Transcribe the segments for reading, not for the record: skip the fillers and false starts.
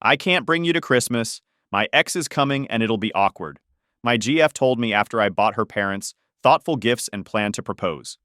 I can't bring you to Christmas. My ex is coming and it'll be awkward. My GF told me after I bought her parents thoughtful gifts and planned to propose.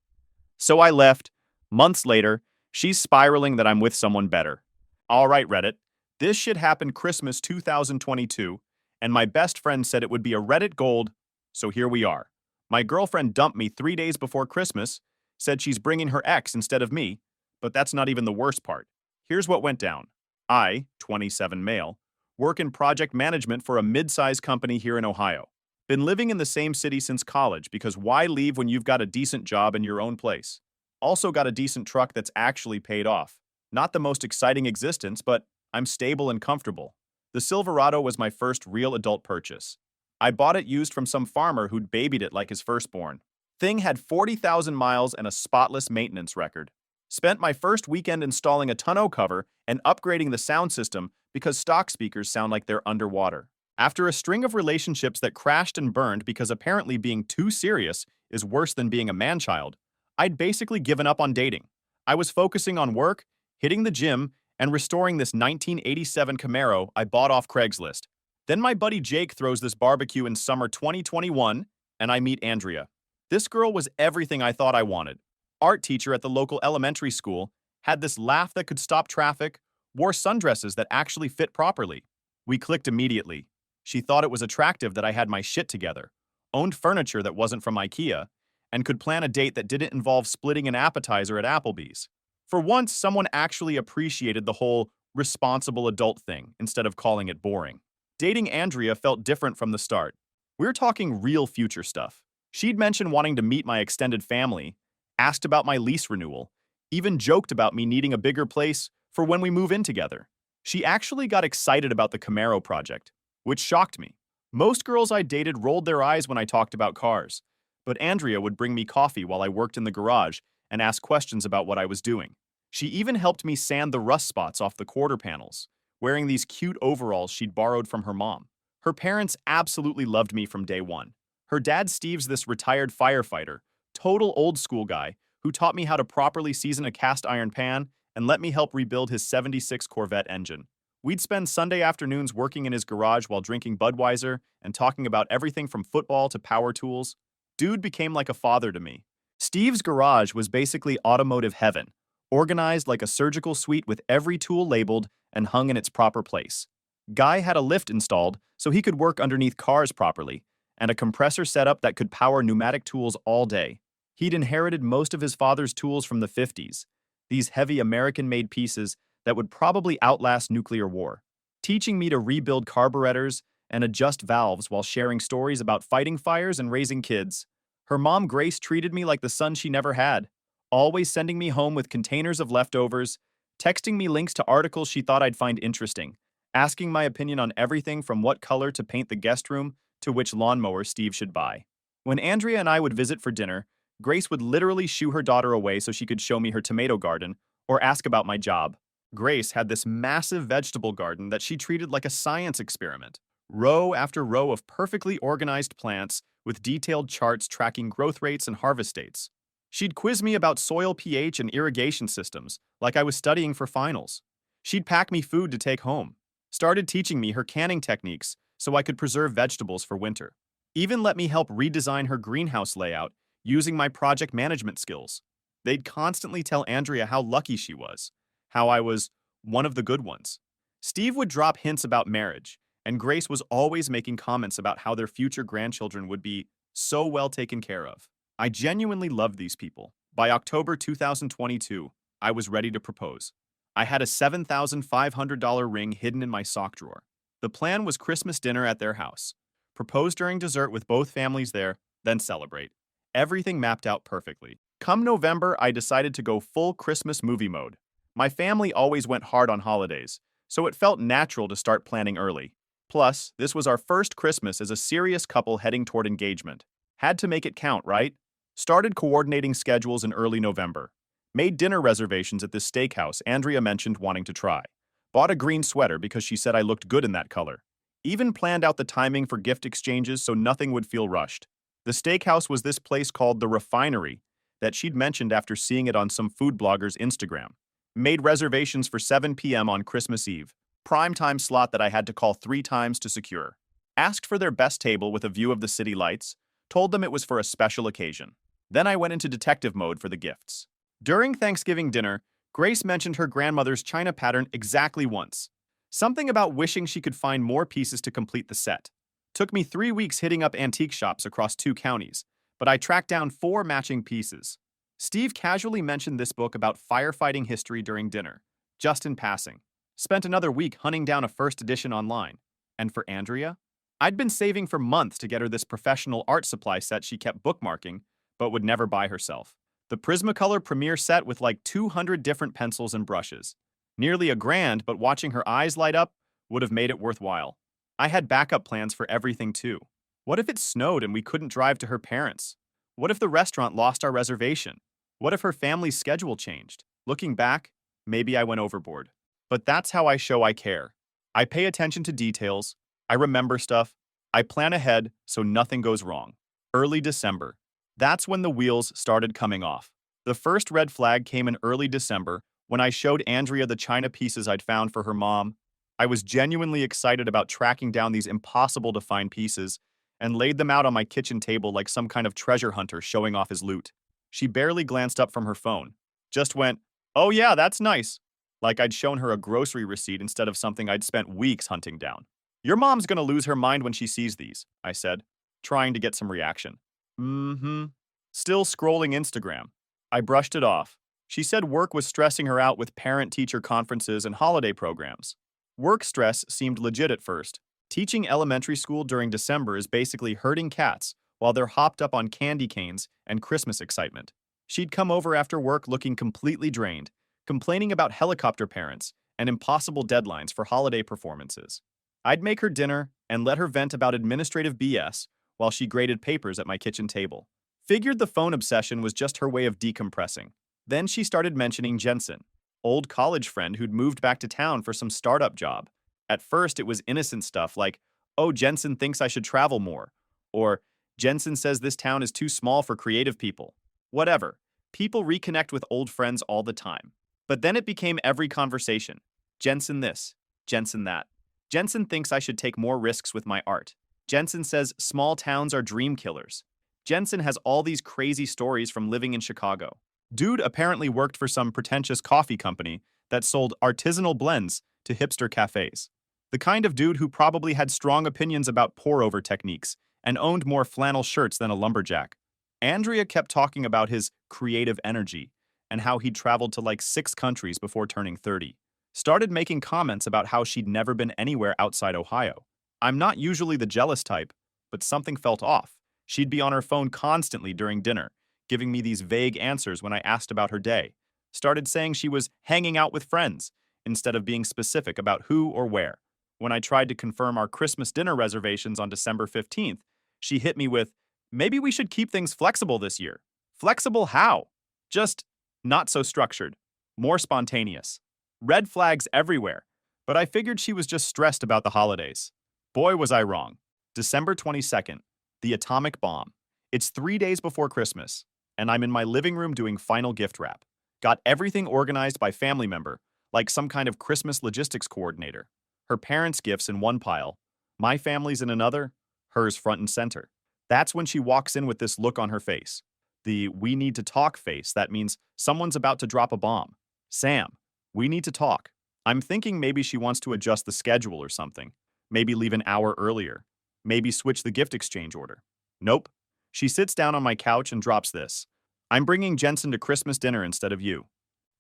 So I left. Months later, she's spiraling that I'm with someone better. All right, Reddit. This shit happened Christmas 2022, and my best friend said it would be a Reddit gold, so here we are. My girlfriend dumped me 3 days before Christmas, said she's bringing her ex instead of me, but that's not even the worst part. Here's what went down. I, 27 male, work in project management for a mid-sized company here in Ohio. Been living in the same city since college because why leave when you've got a decent job in your own place? Also got a decent truck that's actually paid off. Not the most exciting existence, but I'm stable and comfortable. The Silverado was my first real adult purchase. I bought it used from some farmer who'd babied it like his firstborn. Thing had 40,000 miles and a spotless maintenance record. Spent my first weekend installing a tonneau cover and upgrading the sound system because stock speakers sound like they're underwater. After a string of relationships that crashed and burned because apparently being too serious is worse than being a man-child, I'd basically given up on dating. I was focusing on work, hitting the gym, and restoring this 1987 Camaro I bought off Craigslist. Then my buddy Jake throws this barbecue in summer 2021, and I meet Andrea. This girl was everything I thought I wanted. Art teacher at the local elementary school, had this laugh that could stop traffic, wore sundresses that actually fit properly. We clicked immediately. She thought it was attractive that I had my shit together, owned furniture that wasn't from IKEA, and could plan a date that didn't involve splitting an appetizer at Applebee's. For once, someone actually appreciated the whole responsible adult thing instead of calling it boring. Dating Andrea felt different from the start. We're talking real future stuff. She'd mentioned wanting to meet my extended family, asked about my lease renewal, even joked about me needing a bigger place for when we move in together. She actually got excited about the Camaro project, which shocked me. Most girls I dated rolled their eyes when I talked about cars, but Andrea would bring me coffee while I worked in the garage and ask questions about what I was doing. She even helped me sand the rust spots off the quarter panels, wearing these cute overalls she'd borrowed from her mom. Her parents absolutely loved me from day one. Her dad Steve's this retired firefighter, total old school guy who taught me how to properly season a cast iron pan and let me help rebuild his '76 Corvette engine. We'd spend Sunday afternoons working in his garage while drinking Budweiser and talking about everything from football to power tools. Dude became like a father to me. Steve's garage was basically automotive heaven, organized like a surgical suite with every tool labeled and hung in its proper place. Guy had a lift installed so he could work underneath cars properly, and a compressor setup that could power pneumatic tools all day. He'd inherited most of his father's tools from the '50s, these heavy American-made pieces that would probably outlast nuclear war, teaching me to rebuild carburetors and adjust valves while sharing stories about fighting fires and raising kids. Her mom Grace treated me like the son she never had, always sending me home with containers of leftovers, texting me links to articles she thought I'd find interesting, asking my opinion on everything from what color to paint the guest room to which lawnmower Steve should buy. When Andrea and I would visit for dinner, Grace would literally shoo her daughter away so she could show me her tomato garden or ask about my job. Grace had this massive vegetable garden that she treated like a science experiment. Row after row of perfectly organized plants with detailed charts tracking growth rates and harvest dates. She'd quiz me about soil pH and irrigation systems, like I was studying for finals. She'd pack me food to take home. Started teaching me her canning techniques so I could preserve vegetables for winter. Even let me help redesign her greenhouse layout using my project management skills. They'd constantly tell Andrea how lucky she was, how I was one of the good ones. Steve would drop hints about marriage, and Grace was always making comments about how their future grandchildren would be so well taken care of. I genuinely loved these people. By October 2022, I was ready to propose. I had a $7,500 ring hidden in my sock drawer. The plan was Christmas dinner at their house. Propose during dessert with both families there, then celebrate. Everything mapped out perfectly. Come November, I decided to go full Christmas movie mode. My family always went hard on holidays, so it felt natural to start planning early. Plus, this was our first Christmas as a serious couple heading toward engagement. Had to make it count, right? Started coordinating schedules in early November. Made dinner reservations at this steakhouse Andrea mentioned wanting to try. Bought a green sweater because she said I looked good in that color. Even planned out the timing for gift exchanges so nothing would feel rushed. The steakhouse was this place called The Refinery that she'd mentioned after seeing it on some food blogger's Instagram. Made reservations for 7 p.m. on Christmas Eve. Prime time slot that I had to call 3 times to secure. Asked for their best table with a view of the city lights, told them it was for a special occasion. Then I went into detective mode for the gifts. During Thanksgiving dinner, Grace mentioned her grandmother's china pattern exactly once. Something about wishing she could find more pieces to complete the set. Took me 3 weeks hitting up antique shops across 2 counties, but I tracked down 4 matching pieces. Steve casually mentioned this book about firefighting history during dinner, just in passing. Spent another week hunting down a first edition online. And for Andrea? I'd been saving for months to get her this professional art supply set she kept bookmarking, but would never buy herself. The Prismacolor Premier set with like 200 different pencils and brushes. Nearly $1,000, but watching her eyes light up would have made it worthwhile. I had backup plans for everything too. What if it snowed and we couldn't drive to her parents'? What if the restaurant lost our reservation? What if her family's schedule changed? Looking back, maybe I went overboard. But that's how I show I care. I pay attention to details, I remember stuff, I plan ahead so nothing goes wrong. Early December. That's when the wheels started coming off. The first red flag came in early December when I showed Andrea the china pieces I'd found for her mom. I was genuinely excited about tracking down these impossible to find pieces and laid them out on my kitchen table like some kind of treasure hunter showing off his loot. She barely glanced up from her phone, just went, "Oh yeah, that's nice," like I'd shown her a grocery receipt instead of something I'd spent weeks hunting down. "Your mom's gonna lose her mind when she sees these," I said, trying to get some reaction. Mm-hmm. Still scrolling Instagram. I brushed it off. She said work was stressing her out with parent-teacher conferences and holiday programs. Work stress seemed legit at first. Teaching elementary school during December is basically herding cats while they're hopped up on candy canes and Christmas excitement. She'd come over after work looking completely drained, complaining about helicopter parents and impossible deadlines for holiday performances. I'd make her dinner and let her vent about administrative BS while she graded papers at my kitchen table. Figured the phone obsession was just her way of decompressing. Then she started mentioning Jensen, old college friend who'd moved back to town for some startup job. At first, it was innocent stuff like, "Oh, Jensen thinks I should travel more," or "Jensen says this town is too small for creative people." Whatever. People reconnect with old friends all the time. But then it became every conversation. Jensen this, Jensen that. Jensen thinks I should take more risks with my art. Jensen says small towns are dream killers. Jensen has all these crazy stories from living in Chicago. Dude apparently worked for some pretentious coffee company that sold artisanal blends to hipster cafes. The kind of dude who probably had strong opinions about pour-over techniques and owned more flannel shirts than a lumberjack. Andrea kept talking about his creative energy and how he'd traveled to like 6 countries before turning 30. Started making comments about how she'd never been anywhere outside Ohio. I'm not usually the jealous type, but something felt off. She'd be on her phone constantly during dinner, giving me these vague answers when I asked about her day. Started saying she was hanging out with friends, instead of being specific about who or where. When I tried to confirm our Christmas dinner reservations on December 15th, she hit me with, "Maybe we should keep things flexible this year." Flexible how? Just not so structured. More spontaneous. Red flags everywhere. But I figured she was just stressed about the holidays. Boy, was I wrong. December 22nd. The atomic bomb. It's 3 days before Christmas, and I'm in my living room doing final gift wrap. Got everything organized by family member, like some kind of Christmas logistics coordinator. Her parents' gifts in one pile, my family's in another, hers front and center. That's when she walks in with this look on her face. The "we need to talk" face that means someone's about to drop a bomb. "Sam, we need to talk." I'm thinking maybe she wants to adjust the schedule or something. Maybe leave an hour earlier. Maybe switch the gift exchange order. Nope. She sits down on my couch and drops this. "I'm bringing Jensen to Christmas dinner instead of you."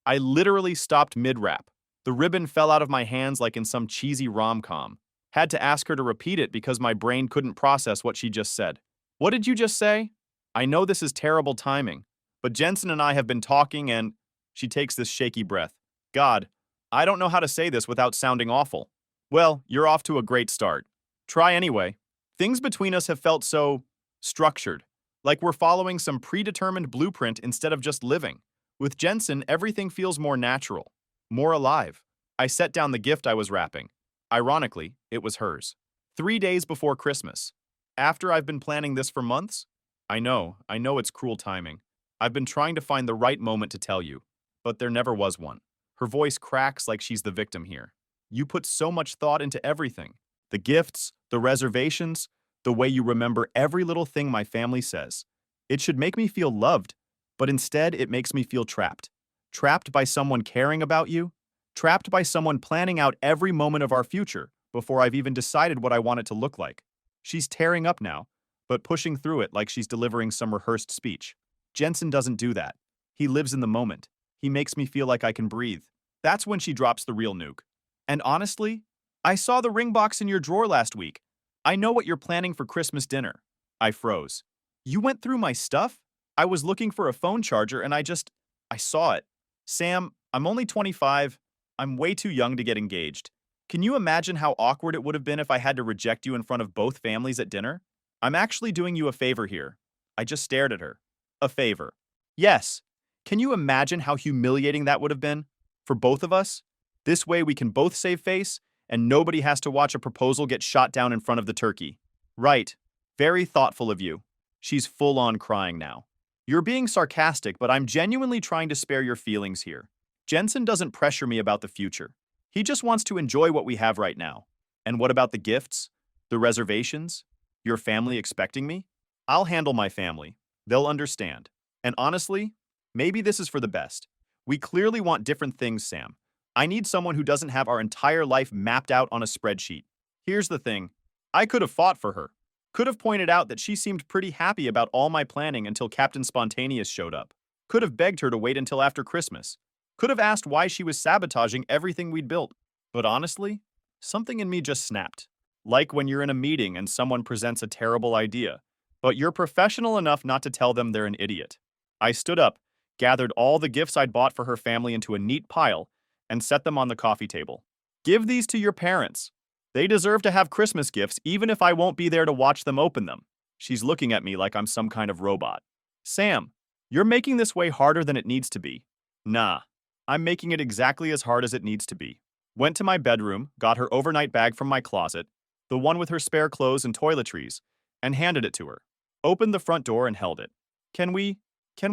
I literally stopped mid-wrap. The ribbon fell out of my hands like in some cheesy rom-com. Had to ask her to repeat it because my brain couldn't process what she just said. "What did you just say?" I know this is terrible timing, but Jensen and I have been talking and she takes this shaky breath. God, I don't know how to say this without sounding awful. Well, you're off to a great start. Try anyway. Things between us have felt so structured, like we're following some predetermined blueprint instead of just living. With Jensen, everything feels more natural, more alive. I set down the gift I was wrapping. Ironically, it was hers. 3 days before Christmas. After I've been planning this for months? I know it's cruel timing. I've been trying to find the right moment to tell you, but there never was one. Her voice cracks like she's the victim here. You put so much thought into everything. The gifts, the reservations, the way you remember every little thing my family says. It should make me feel loved, but instead it makes me feel trapped. Trapped by someone caring about you, trapped by someone planning out every moment of our future before I've even decided what I want it to look like. She's tearing up now, but pushing through it like she's delivering some rehearsed speech. Jensen doesn't do that. He lives in the moment. He makes me feel like I can breathe. That's when she drops the real nuke. And honestly, I saw the ring box in your drawer last week. I know what you're planning for Christmas dinner. I froze. You went through my stuff? I was looking for a phone charger and I saw it. Sam, I'm only 25. I'm way too young to get engaged. Can you imagine how awkward it would have been if I had to reject you in front of both families at dinner? I'm actually doing you a favor here. I just stared at her. A favor. Yes. Can you imagine how humiliating that would have been? For both of us? This way we can both save face, and nobody has to watch a proposal get shot down in front of the turkey. Right. Very thoughtful of you. She's full on crying now. You're being sarcastic, but I'm genuinely trying to spare your feelings here. Jensen doesn't pressure me about the future. He just wants to enjoy what we have right now. And what about the gifts? The reservations? Your family expecting me? I'll handle my family. They'll understand. And honestly, maybe this is for the best. We clearly want different things, Sam. I need someone who doesn't have our entire life mapped out on a spreadsheet. Here's the thing. I could have fought for her. Could have pointed out that she seemed pretty happy about all my planning until Captain Spontaneous showed up. Could have begged her to wait until after Christmas. Could have asked why she was sabotaging everything we'd built. But honestly, something in me just snapped. Like when you're in a meeting and someone presents a terrible idea, but you're professional enough not to tell them they're an idiot. I stood up, gathered all the gifts I'd bought for her family into a neat pile, and set them on the coffee table. Give these to your parents. They deserve to have Christmas gifts even if I won't be there to watch them open them. She's looking at me like I'm some kind of robot. Sam, you're making this way harder than it needs to be. Nah, I'm making it exactly as hard as it needs to be. Went to my bedroom, got her overnight bag from my closet, the one with her spare clothes and toiletries, and handed it to her. Opened the front door and held it. Can we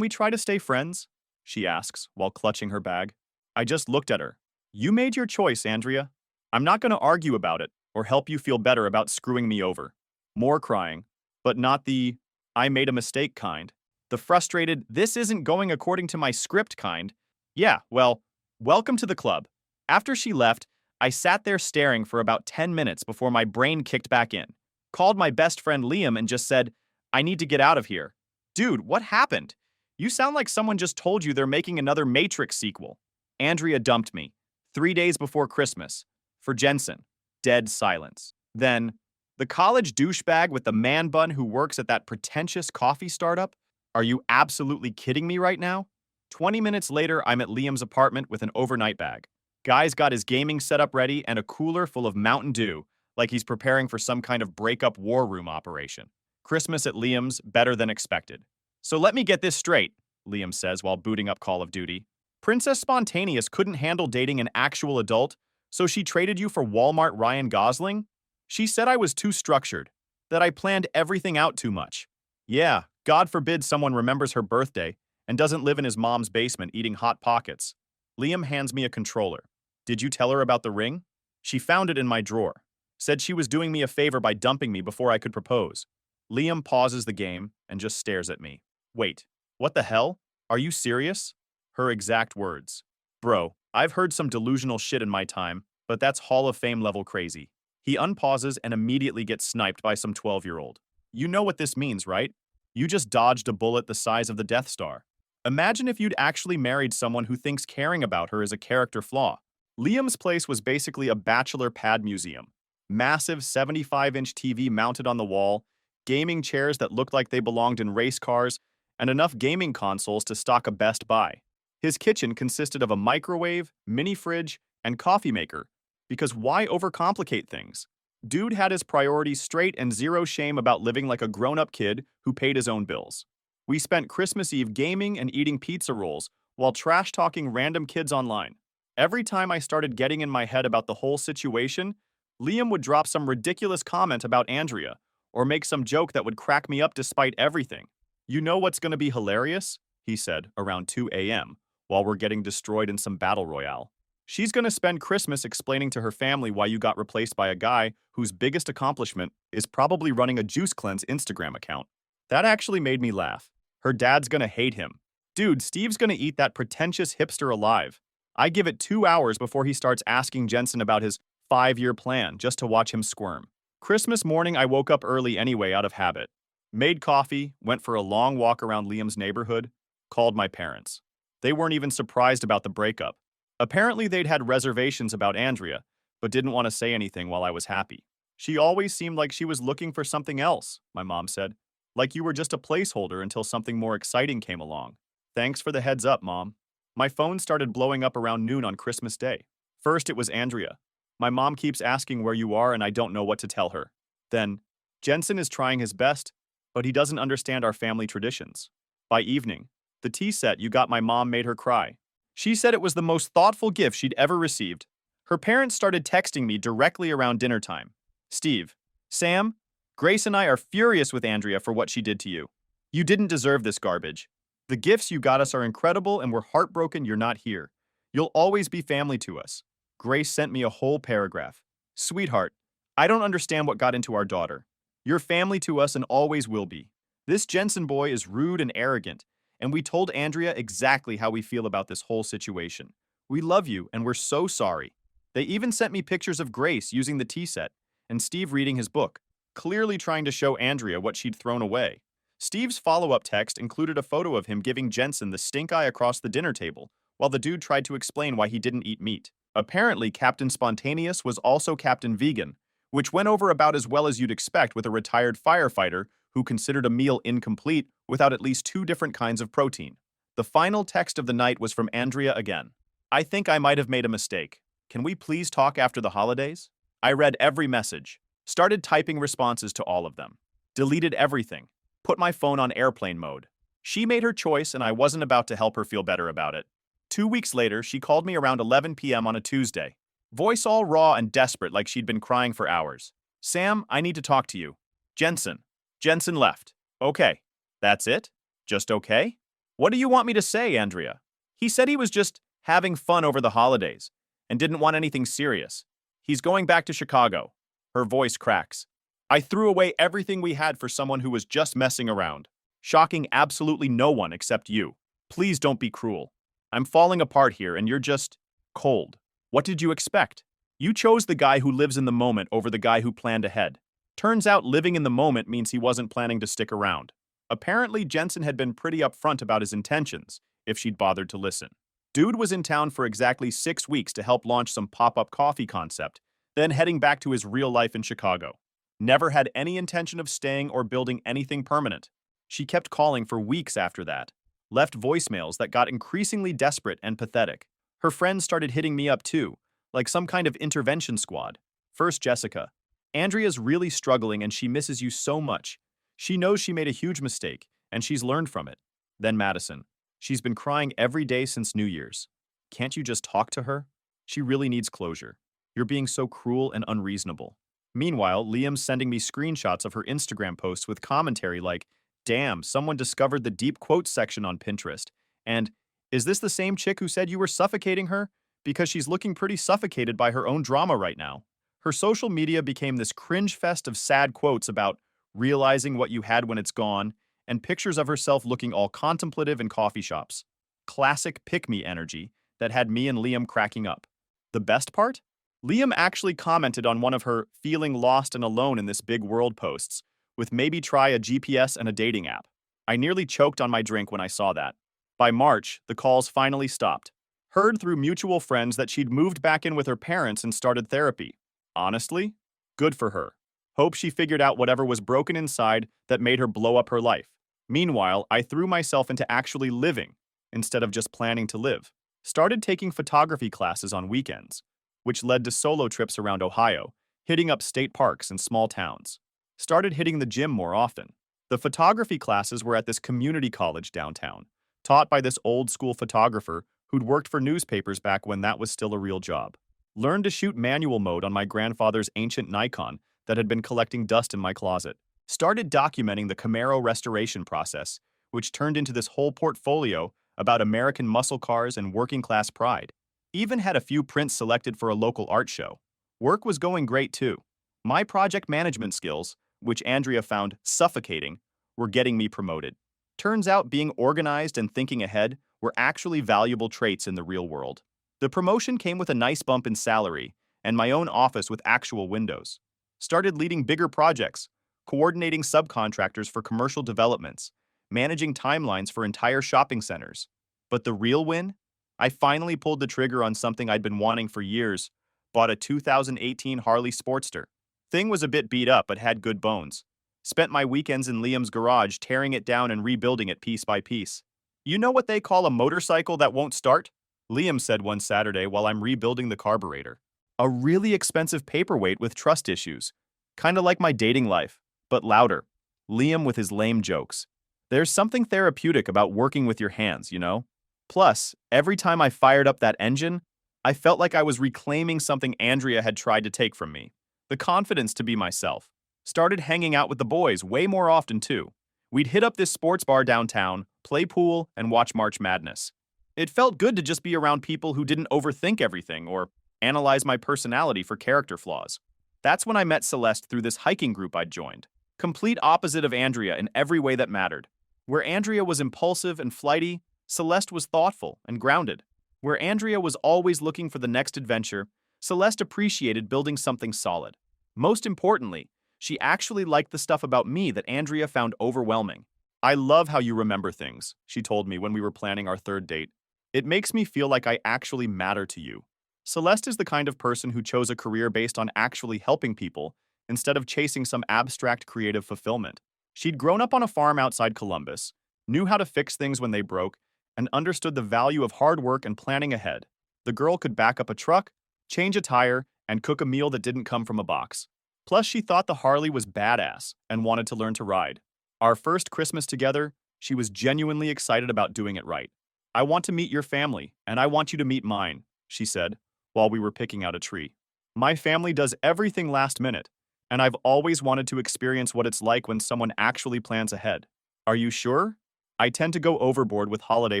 try to stay friends? She asks while clutching her bag. I just looked at her. You made your choice, Andrea. I'm not going to argue about it or help you feel better about screwing me over. More crying, but not the I made a mistake kind. The frustrated, this isn't going according to my script kind. Yeah, well, welcome to the club. After she left, I sat there staring for about 10 minutes before my brain kicked back in. Called my best friend Liam and just said, I need to get out of here. Dude, what happened? You sound like someone just told you they're making another Matrix sequel. Andrea dumped me 3 days before Christmas. For Jensen. Dead silence. Then, the college douchebag with the man bun who works at that pretentious coffee startup? Are you absolutely kidding me right now? 20 minutes later, I'm at Liam's apartment with an overnight bag. Guy's got his gaming setup ready and a cooler full of Mountain Dew, like he's preparing for some kind of breakup war room operation. Christmas at Liam's better than expected. So let me get this straight, Liam says while booting up Call of Duty. Princess Spontaneous couldn't handle dating an actual adult, so she traded you for Walmart Ryan Gosling? She said I was too structured, that I planned everything out too much. Yeah, God forbid someone remembers her birthday and doesn't live in his mom's basement eating Hot Pockets. Liam hands me a controller. Did you tell her about the ring? She found it in my drawer. Said she was doing me a favor by dumping me before I could propose. Liam pauses the game and just stares at me. Wait, what the hell? Are you serious? Her exact words. Bro, I've heard some delusional shit in my time, but that's Hall of Fame level crazy. He unpauses and immediately gets sniped by some 12-year-old. You know what this means, right? You just dodged a bullet the size of the Death Star. Imagine if you'd actually married someone who thinks caring about her is a character flaw. Liam's place was basically a bachelor pad museum. Massive 75-inch TV mounted on the wall, gaming chairs that looked like they belonged in race cars, and enough gaming consoles to stock a Best Buy. His kitchen consisted of a microwave, mini fridge, and coffee maker, because why overcomplicate things? Dude had his priorities straight and zero shame about living like a grown-up kid who paid his own bills. We spent Christmas Eve gaming and eating pizza rolls while trash-talking random kids online. Every time I started getting in my head about the whole situation, Liam would drop some ridiculous comment about Andrea or make some joke that would crack me up despite everything. You know what's going to be hilarious? He said around 2 a.m. while we're getting destroyed in some battle royale. She's gonna spend Christmas explaining to her family why you got replaced by a guy whose biggest accomplishment is probably running a Juice Cleanse Instagram account. That actually made me laugh. Her dad's gonna hate him. Dude, Steve's gonna eat that pretentious hipster alive. I give it 2 hours before he starts asking Jensen about his 5-year plan just to watch him squirm. Christmas morning, I woke up early anyway out of habit. Made coffee, went for a long walk around Liam's neighborhood, called my parents. They weren't even surprised about the breakup. Apparently, they'd had reservations about Andrea, but didn't want to say anything while I was happy. She always seemed like she was looking for something else, my mom said. Like you were just a placeholder until something more exciting came along. Thanks for the heads up, Mom. My phone started blowing up around noon on Christmas Day. First, it was Andrea. My mom keeps asking where you are and I don't know what to tell her. Then, Jensen is trying his best, but he doesn't understand our family traditions. By evening, the tea set you got my mom made her cry. She said it was the most thoughtful gift she'd ever received. Her parents started texting me directly around dinner time. Steve, Sam, Grace and I are furious with Andrea for what she did to you. You didn't deserve this garbage. The gifts you got us are incredible and we're heartbroken you're not here. You'll always be family to us. Grace sent me a whole paragraph. Sweetheart, I don't understand what got into our daughter. You're family to us and always will be. This Jensen boy is rude and arrogant, and we told Andrea exactly how we feel about this whole situation. We love you and we're so sorry. They even sent me pictures of Grace using the tea set and Steve reading his book, clearly trying to show Andrea what she'd thrown away. Steve's follow-up text included a photo of him giving Jensen the stink eye across the dinner table, while the dude tried to explain why he didn't eat meat. Apparently, Captain Spontaneous was also Captain Vegan, which went over about as well as you'd expect with a retired firefighter who considered a meal incomplete without at least 2 different kinds of protein. The final text of the night was from Andrea again. I think I might have made a mistake. Can we please talk after the holidays? I read every message, started typing responses to all of them, deleted everything, put my phone on airplane mode. She made her choice and I wasn't about to help her feel better about it. 2 weeks later, she called me around 11 p.m. on a Tuesday. Voice all raw and desperate like she'd been crying for hours. Sam, I need to talk to you. Jensen. Jensen left. Okay. That's it? Just okay? What do you want me to say, Andrea? He said he was just having fun over the holidays and didn't want anything serious. He's going back to Chicago. Her voice cracks. I threw away everything we had for someone who was just messing around, shocking absolutely no one except you. Please don't be cruel. I'm falling apart here and you're just cold. What did you expect? You chose the guy who lives in the moment over the guy who planned ahead. Turns out living in the moment means he wasn't planning to stick around. Apparently, Jensen had been pretty upfront about his intentions, if she'd bothered to listen. Dude was in town for exactly 6 weeks to help launch some pop-up coffee concept, then heading back to his real life in Chicago. Never had any intention of staying or building anything permanent. She kept calling for weeks after that, left voicemails that got increasingly desperate and pathetic. Her friends started hitting me up too, like some kind of intervention squad. First, Jessica. Andrea's really struggling and she misses you so much. She knows she made a huge mistake, and she's learned from it. Then Madison. She's been crying every day since New Year's. Can't you just talk to her? She really needs closure. You're being so cruel and unreasonable. Meanwhile, Liam's sending me screenshots of her Instagram posts with commentary like, damn, someone discovered the deep quotes section on Pinterest. And, is this the same chick who said you were suffocating her? Because she's looking pretty suffocated by her own drama right now. Her social media became this cringe fest of sad quotes about realizing what you had when it's gone, and pictures of herself looking all contemplative in coffee shops. Classic pick-me energy that had me and Liam cracking up. The best part? Liam actually commented on one of her feeling lost and alone in this big world posts, with maybe try a GPS and a dating app. I nearly choked on my drink when I saw that. By March, the calls finally stopped. Heard through mutual friends that she'd moved back in with her parents and started therapy. Honestly, good for her. Hope she figured out whatever was broken inside that made her blow up her life. Meanwhile, I threw myself into actually living instead of just planning to live. Started taking photography classes on weekends, which led to solo trips around Ohio, hitting up state parks and small towns. Started hitting the gym more often. The photography classes were at this community college downtown, taught by this old-school photographer who'd worked for newspapers back when that was still a real job. Learned to shoot manual mode on my grandfather's ancient Nikon that had been collecting dust in my closet. Started documenting the Camaro restoration process, which turned into this whole portfolio about American muscle cars and working-class pride. Even had a few prints selected for a local art show. Work was going great too. My project management skills, which Andrea found suffocating, were getting me promoted. Turns out being organized and thinking ahead were actually valuable traits in the real world. The promotion came with a nice bump in salary and my own office with actual windows. Started leading bigger projects, coordinating subcontractors for commercial developments, managing timelines for entire shopping centers. But the real win? I finally pulled the trigger on something I'd been wanting for years, bought a 2018 Harley Sportster. Thing was a bit beat up but had good bones. Spent my weekends in Liam's garage tearing it down and rebuilding it piece by piece. You know what they call a motorcycle that won't start? Liam said one Saturday while I'm rebuilding the carburetor. A really expensive paperweight with trust issues. Kinda like my dating life, but louder. Liam with his lame jokes. There's something therapeutic about working with your hands, you know? Plus, every time I fired up that engine, I felt like I was reclaiming something Andrea had tried to take from me. The confidence to be myself. Started hanging out with the boys way more often too. We'd hit up this sports bar downtown, play pool, and watch March Madness. It felt good to just be around people who didn't overthink everything or analyze my personality for character flaws. That's when I met Celeste through this hiking group I'd joined. Complete opposite of Andrea in every way that mattered. Where Andrea was impulsive and flighty, Celeste was thoughtful and grounded. Where Andrea was always looking for the next adventure, Celeste appreciated building something solid. Most importantly, she actually liked the stuff about me that Andrea found overwhelming. I love how you remember things, she told me when we were planning our third date. It makes me feel like I actually matter to you. Celeste is the kind of person who chose a career based on actually helping people instead of chasing some abstract creative fulfillment. She'd grown up on a farm outside Columbus, knew how to fix things when they broke, and understood the value of hard work and planning ahead. The girl could back up a truck, change a tire, and cook a meal that didn't come from a box. Plus, she thought the Harley was badass and wanted to learn to ride. Our first Christmas together, she was genuinely excited about doing it right. I want to meet your family, and I want you to meet mine, she said, while we were picking out a tree. My family does everything last minute, and I've always wanted to experience what it's like when someone actually plans ahead. Are you sure? I tend to go overboard with holiday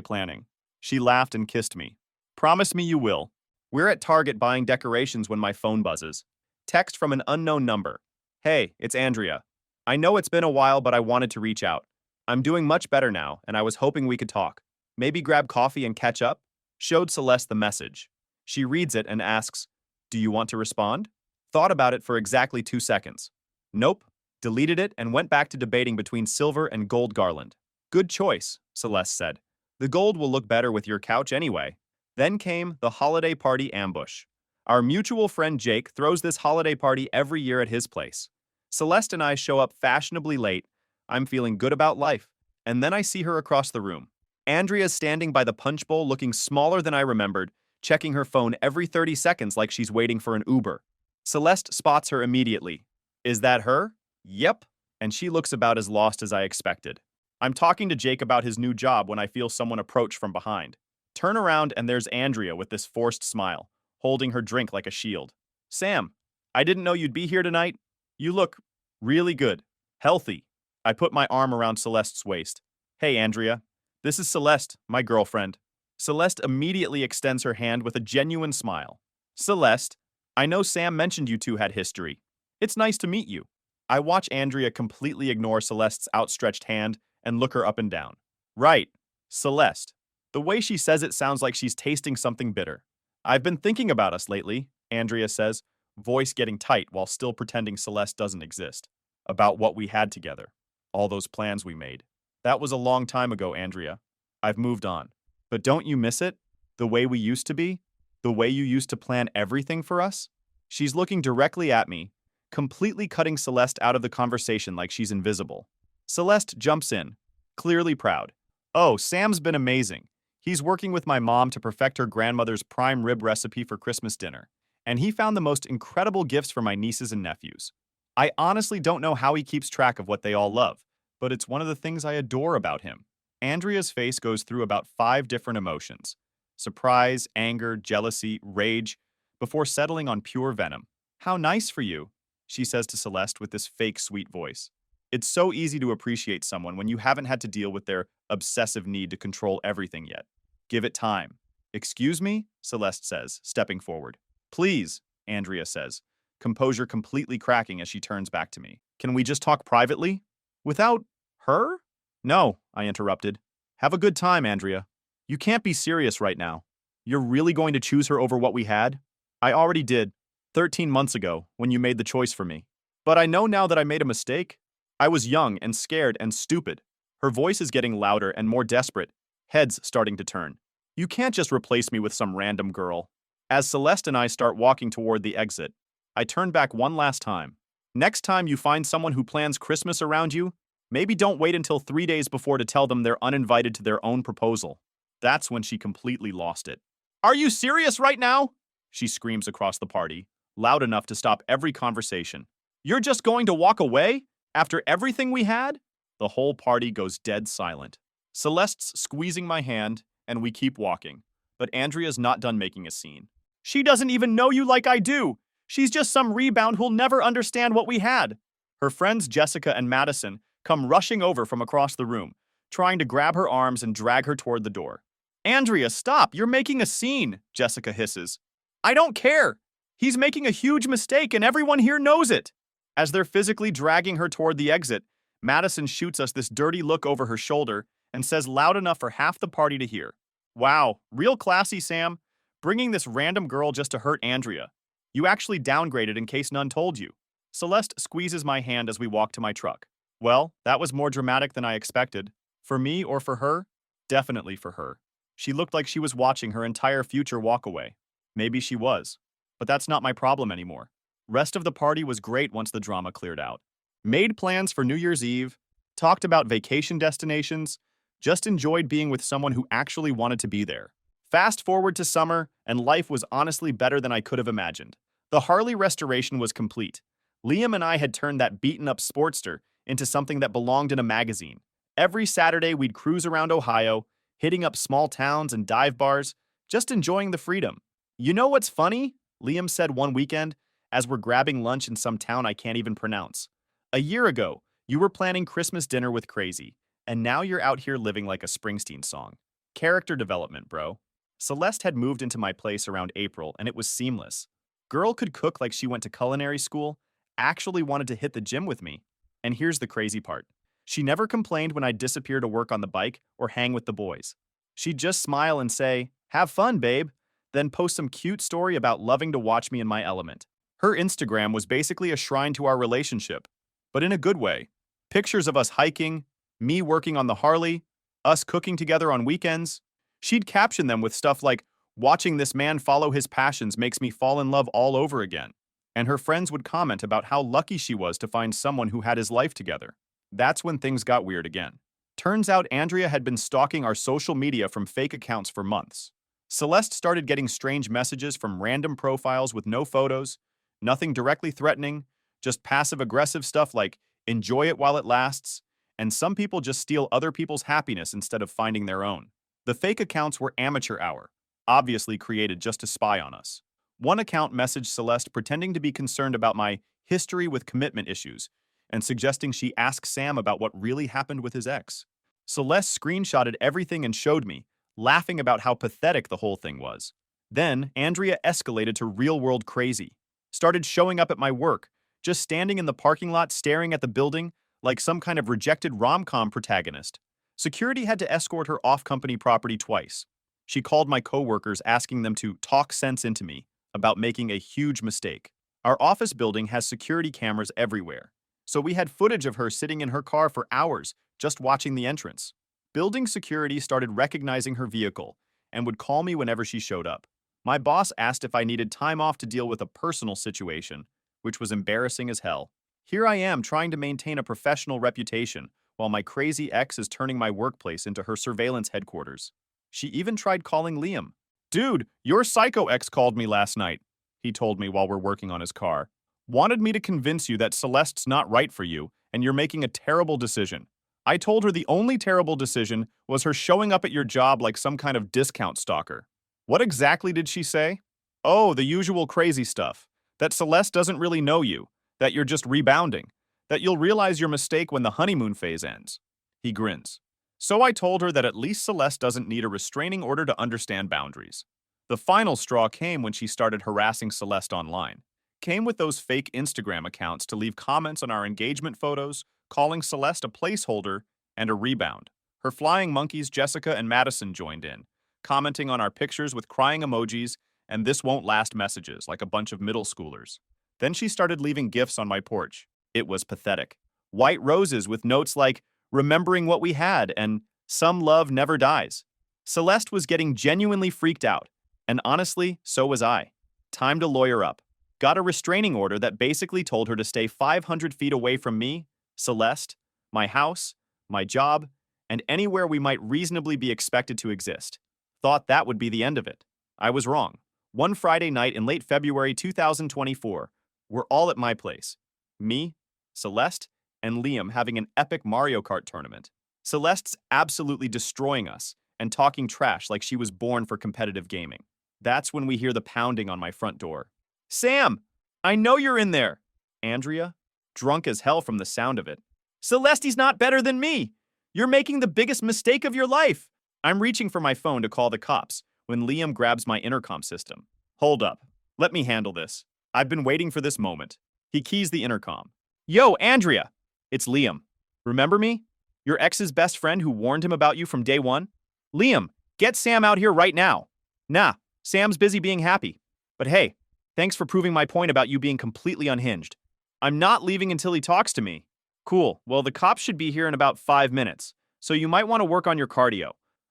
planning. She laughed and kissed me. Promise me you will. We're at Target buying decorations when my phone buzzes. Text from an unknown number. Hey, it's Andrea. I know it's been a while, but I wanted to reach out. I'm doing much better now, and I was hoping we could talk. Maybe grab coffee and catch up? Showed Celeste the message. She reads it and asks, do you want to respond? Thought about it for exactly 2 seconds. Nope. Deleted it and went back to debating between silver and gold garland. Good choice, Celeste said. The gold will look better with your couch anyway. Then came the holiday party ambush. Our mutual friend Jake throws this holiday party every year at his place. Celeste and I show up fashionably late. I'm feeling good about life. And then I see her across the room. Andrea's standing by the punch bowl looking smaller than I remembered, checking her phone every 30 seconds like she's waiting for an Uber. Celeste spots her immediately. Is that her? Yep. And she looks about as lost as I expected. I'm talking to Jake about his new job when I feel someone approach from behind. Turn around and there's Andrea with this forced smile, holding her drink like a shield. Sam, I didn't know you'd be here tonight. You look really good. Healthy. I put my arm around Celeste's waist. Hey, Andrea. This is Celeste, my girlfriend. Celeste immediately extends her hand with a genuine smile. Celeste, I know Sam mentioned you two had history. It's nice to meet you. I watch Andrea completely ignore Celeste's outstretched hand and look her up and down. Right, Celeste. The way she says it sounds like she's tasting something bitter. I've been thinking about us lately, Andrea says, voice getting tight while still pretending Celeste doesn't exist. About what we had together. All those plans we made. That was a long time ago, Andrea. I've moved on. But don't you miss it? The way we used to be? The way you used to plan everything for us? She's looking directly at me, completely cutting Celeste out of the conversation like she's invisible. Celeste jumps in, clearly proud. Oh, Sam's been amazing. He's working with my mom to perfect her grandmother's prime rib recipe for Christmas dinner, and he found the most incredible gifts for my nieces and nephews. I honestly don't know how he keeps track of what they all love, but it's one of the things I adore about him. Andrea's face goes through about 5 different emotions: surprise, anger, jealousy, rage, before settling on pure venom. How nice for you, she says to Celeste with this fake sweet voice. It's so easy to appreciate someone when you haven't had to deal with their obsessive need to control everything yet. Give it time. Excuse me? Celeste says, stepping forward. Please, Andrea says, composure completely cracking as she turns back to me. Can we just talk privately? Without her? No, I interrupted. Have a good time, Andrea. You can't be serious right now. You're really going to choose her over what we had? I already did, 13 months ago, when you made the choice for me. But I know now that I made a mistake. I was young and scared and stupid. Her voice is getting louder and more desperate, heads starting to turn. You can't just replace me with some random girl. As Celeste and I start walking toward the exit, I turn back one last time. Next time you find someone who plans Christmas around you, maybe don't wait until 3 days before to tell them they're uninvited to their own proposal. That's when she completely lost it. Are you serious right now? She screams across the party, loud enough to stop every conversation. You're just going to walk away? After everything we had? The whole party goes dead silent. Celeste's squeezing my hand, and we keep walking. But Andrea's not done making a scene. She doesn't even know you like I do. She's just some rebound who'll never understand what we had. Her friends Jessica and Madison come rushing over from across the room, trying to grab her arms and drag her toward the door. Andrea, stop! You're making a scene, Jessica hisses. I don't care. He's making a huge mistake and everyone here knows it. As they're physically dragging her toward the exit, Madison shoots us this dirty look over her shoulder and says loud enough for half the party to hear. Wow, real classy, Sam. Bringing this random girl just to hurt Andrea. You actually downgraded in case none told you. Celeste squeezes my hand as we walk to my truck. Well, that was more dramatic than I expected. For me or for her? Definitely for her. She looked like she was watching her entire future walk away. Maybe she was. But that's not my problem anymore. Rest of the party was great once the drama cleared out. Made plans for New Year's Eve, talked about vacation destinations, just enjoyed being with someone who actually wanted to be there. Fast forward to summer, and life was honestly better than I could have imagined. The Harley restoration was complete. Liam and I had turned that beaten-up Sportster into something that belonged in a magazine. Every Saturday, we'd cruise around Ohio, hitting up small towns and dive bars, just enjoying the freedom. You know what's funny? Liam said one weekend, as we're grabbing lunch in some town I can't even pronounce. A year ago, you were planning Christmas dinner with Crazy, and now you're out here living like a Springsteen song. Character development, bro. Celeste had moved into my place around April, and it was seamless. Girl could cook like she went to culinary school, actually wanted to hit the gym with me. And here's the crazy part. She never complained when I'd disappear to work on the bike or hang with the boys. She'd just smile and say, "Have fun, babe," then post some cute story about loving to watch me in my element. Her Instagram was basically a shrine to our relationship, but in a good way. Pictures of us hiking, me working on the Harley, us cooking together on weekends. She'd caption them with stuff like, "Watching this man follow his passions makes me fall in love all over again." And her friends would comment about how lucky she was to find someone who had his life together. That's when things got weird again. Turns out Andrea had been stalking our social media from fake accounts for months. Celeste started getting strange messages from random profiles with no photos, nothing directly threatening, just passive-aggressive stuff like, "Enjoy it while it lasts," and some people just steal other people's happiness instead of finding their own. The fake accounts were amateur hour, obviously created just to spy on us. One account messaged Celeste pretending to be concerned about my history with commitment issues and suggesting she ask Sam about what really happened with his ex. Celeste screenshotted everything and showed me, laughing about how pathetic the whole thing was. Then, Andrea escalated to real-world crazy. Started showing up at my work, just standing in the parking lot staring at the building like some kind of rejected rom-com protagonist. Security had to escort her off company property twice. She called my coworkers asking them to talk sense into me about making a huge mistake. Our office building has security cameras everywhere, so we had footage of her sitting in her car for hours just watching the entrance. Building security started recognizing her vehicle and would call me whenever she showed up. My boss asked if I needed time off to deal with a personal situation, which was embarrassing as hell. Here I am trying to maintain a professional reputation while my crazy ex is turning my workplace into her surveillance headquarters. She even tried calling Liam. "Dude, your psycho ex called me last night," he told me while we're working on his car. "Wanted me to convince you that Celeste's not right for you and you're making a terrible decision. I told her the only terrible decision was her showing up at your job like some kind of discount stalker." What exactly did she say? Oh, the usual crazy stuff. That Celeste doesn't really know you, that you're just rebounding, that you'll realize your mistake when the honeymoon phase ends. He grins. So I told her that at least Celeste doesn't need a restraining order to understand boundaries. The final straw came when she started harassing Celeste online. Came with those fake Instagram accounts to leave comments on our engagement photos, calling Celeste a placeholder and a rebound. Her flying monkeys Jessica and Madison joined in, commenting on our pictures with crying emojis and this won't last messages like a bunch of middle schoolers. Then she started leaving gifts on my porch. It was pathetic. White roses with notes like, remembering what we had, and some love never dies. Celeste was getting genuinely freaked out, and honestly, so was I. Time to lawyer up. Got a restraining order that basically told her to stay 500 feet away from me, Celeste, my house, my job, and anywhere we might reasonably be expected to exist. Thought that would be the end of it. I was wrong. One Friday night in late February 2024, we're all at my place. Me, Celeste, and Liam having an epic Mario Kart tournament. Celeste's absolutely destroying us and talking trash like she was born for competitive gaming. That's when we hear the pounding on my front door. Sam, I know you're in there. Andrea, drunk as hell from the sound of it. Celeste's not better than me. You're making the biggest mistake of your life. I'm reaching for my phone to call the cops when Liam grabs my intercom system. Hold up. Let me handle this. I've been waiting for this moment. He keys the intercom. Yo, Andrea! It's Liam. Remember me? Your ex's best friend who warned him about you from day one? Liam, get Sam out here right now. Nah, Sam's busy being happy. But hey, thanks for proving my point about you being completely unhinged. I'm not leaving until he talks to me. Cool. Well, the cops should be here in about 5 minutes, so you might want to work on your cardio.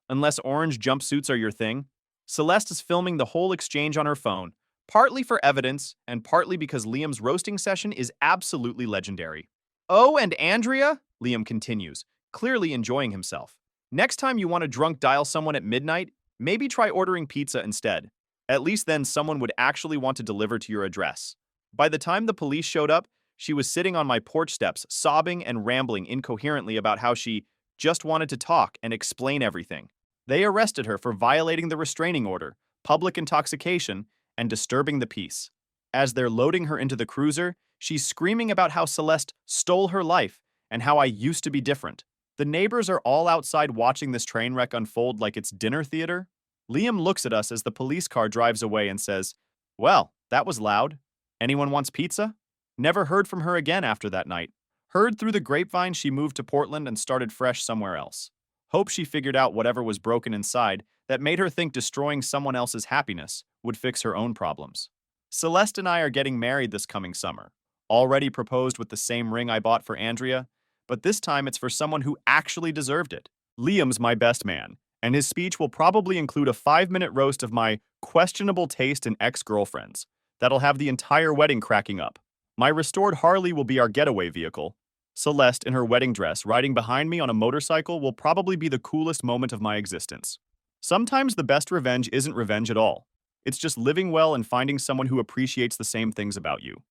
Unless orange jumpsuits are your thing. Celeste is filming the whole exchange on her phone, partly for evidence and partly because Liam's roasting session is absolutely legendary. Oh, and Andrea? Liam continues, clearly enjoying himself. Next time you want to drunk dial someone at midnight, maybe try ordering pizza instead. At least then someone would actually want to deliver to your address. By the time the police showed up, she was sitting on my porch steps, sobbing and rambling incoherently about how she just wanted to talk and explain everything. They arrested her for violating the restraining order, public intoxication, and disturbing the peace. As they're loading her into the cruiser, she's screaming about how Celeste stole her life and how I used to be different. The neighbors are all outside watching this train wreck unfold like it's dinner theater. Liam looks at us as the police car drives away and says, well, that was loud. Anyone wants pizza? Never heard from her again after that night. Heard through the grapevine she moved to Portland and started fresh somewhere else. Hope she figured out whatever was broken inside that made her think destroying someone else's happiness would fix her own problems. Celeste and I are getting married this coming summer. Already proposed with the same ring I bought for Andrea, but this time it's for someone who actually deserved it. Liam's my best man, and his speech will probably include a 5-minute roast of my questionable taste in ex-girlfriends. That'll have the entire wedding cracking up. My restored Harley will be our getaway vehicle. Celeste, in her wedding dress, riding behind me on a motorcycle will probably be the coolest moment of my existence. Sometimes the best revenge isn't revenge at all. It's just living well and finding someone who appreciates the same things about you.